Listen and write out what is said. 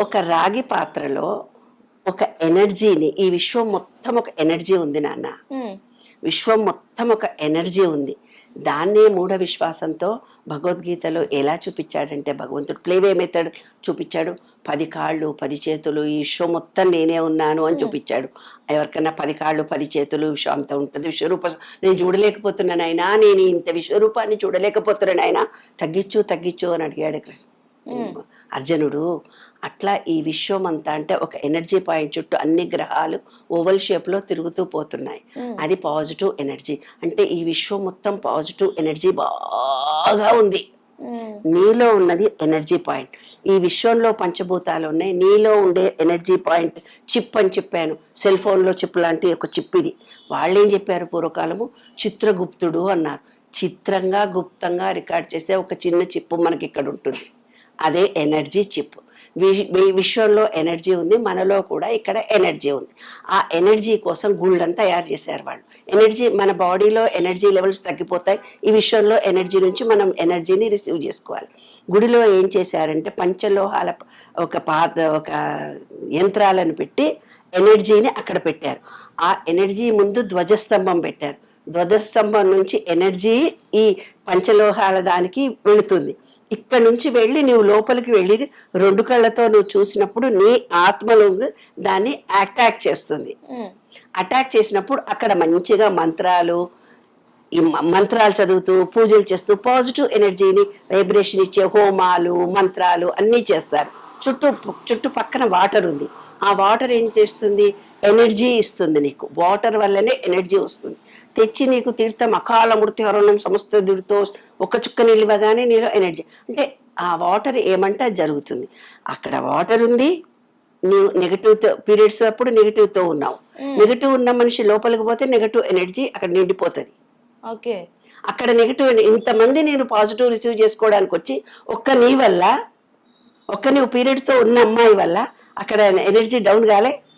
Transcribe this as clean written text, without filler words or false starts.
ఒక రాగి పాత్రలో ఒక ఎనర్జీని, ఈ విశ్వం మొత్తం ఒక ఎనర్జీ ఉంది నాన్న. ఉమ్, విశ్వం మొత్తం ఒక ఎనర్జీ ఉంది. దాన్నే మూఢ విశ్వాసంతో భగవద్గీతలో ఎలా చూపించాడంటే, భగవంతుడు ప్లేవే మెథడ్ చూపించాడు. 10 కాళ్ళు 10 చేతులు, ఈ విశ్వం మొత్తం నేనే ఉన్నాను అని చూపించాడు. ఎవరికైనా 10 కాళ్ళు 10 చేతులు విశ్వం అంత ఉంటుంది. విశ్వరూప నేను చూడలేకపోతున్నాను అయినా, నేను ఇంత విశ్వరూపాన్ని చూడలేకపోతున్నాను అయినా, తగ్గించు తగ్గించు అని అడిగాడు అర్జునుడు. అట్లా ఈ విశ్వం అంతా అంటే ఒక ఎనర్జీ పాయింట్ చుట్టూ అన్ని గ్రహాలు ఓవల్ షేప్ లో తిరుగుతూ పోతున్నాయి. అది పాజిటివ్ ఎనర్జీ. అంటే ఈ విశ్వం మొత్తం పాజిటివ్ ఎనర్జీ బాగా ఉంది. నీలో ఉన్నది ఎనర్జీ పాయింట్. ఈ విశ్వంలో పంచభూతాలు ఉన్నాయి, నీలో ఉండే ఎనర్జీ పాయింట్ చిప్ అని చెప్పాను. సెల్ ఫోన్ లో చిప్ లాంటి ఒక చిప్ ఇది. వాళ్ళేం చెప్పారు పూర్వకాలము, చిత్రగుప్తుడు అన్నారు. చిత్రంగా గుప్తంగా రికార్డ్ చేసే ఒక చిన్న చిప్ మనకి ఇక్కడ ఉంటుంది. అదే ఎనర్జీ చిప్. విశ్వంలో ఎనర్జీ ఉంది, మనలో కూడా ఇక్కడ ఎనర్జీ ఉంది. ఆ ఎనర్జీ కోసం గుళ్ళని తయారు చేశారు వాళ్ళు. ఎనర్జీ, మన బాడీలో ఎనర్జీ లెవెల్స్ తగ్గిపోతాయి, ఈ విశ్వంలో ఎనర్జీ నుంచి మనం ఎనర్జీని రిసీవ్ చేసుకోవాలి. గుడిలో ఏం చేశారంటే పంచలోహాల ఒక యంత్రాలను పెట్టి ఎనర్జీని అక్కడ పెట్టారు. ఆ ఎనర్జీ ముందు ధ్వజస్తంభం పెట్టారు. ధ్వజస్తంభం నుంచి ఎనర్జీ ఈ పంచలోహాల దానికి వెళుతుంది. ఇక్కడ నుంచి వెళ్ళి నువ్వు లోపలికి వెళ్ళి 2 కళ్ళతో నువ్వు చూసినప్పుడు నీ ఆత్మలో దాన్ని అటాక్ చేస్తుంది. అటాక్ చేసినప్పుడు అక్కడ మంచిగా మంత్రాలు చదువుతూ పూజలు చేస్తూ పాజిటివ్ ఎనర్జీని వైబ్రేషన్ ఇచ్చే హోమాలు మంత్రాలు అన్నీ చేస్తారు. చుట్టుపక్కన వాటర్ ఉంది. ఆ వాటర్ ఏం చేస్తుంది, ఎనర్జీ ఇస్తుంది నీకు. వాటర్ వల్లనే ఎనర్జీ వస్తుంది. తెచ్చి నీకు తీర్థం అకాల మృత్యుహరణం సమస్త దుడితో ఒక చుక్క నిలివగానే నీలో ఎనర్జీ. అంటే ఆ వాటర్ ఏమంటే జరుగుతుంది. అక్కడ వాటర్ ఉంది, నీవు నెగటివ్తో పీరియడ్స్ అప్పుడు నెగటివ్తో ఉన్నావు. నెగటివ్ ఉన్న మనిషి లోపలికి పోతే నెగటివ్ ఎనర్జీ అక్కడ నిండిపోతుంది. ఓకే, అక్కడ నెగటివ్ ఇంతమంది నేను పాజిటివ్ రిసీవ్ చేసుకోవడానికి వచ్చి నీ వల్ల, నీవు పీరియడ్తో ఉన్న అమ్మాయి వల్ల అక్కడ ఎనర్జీ డౌన్ కాలే.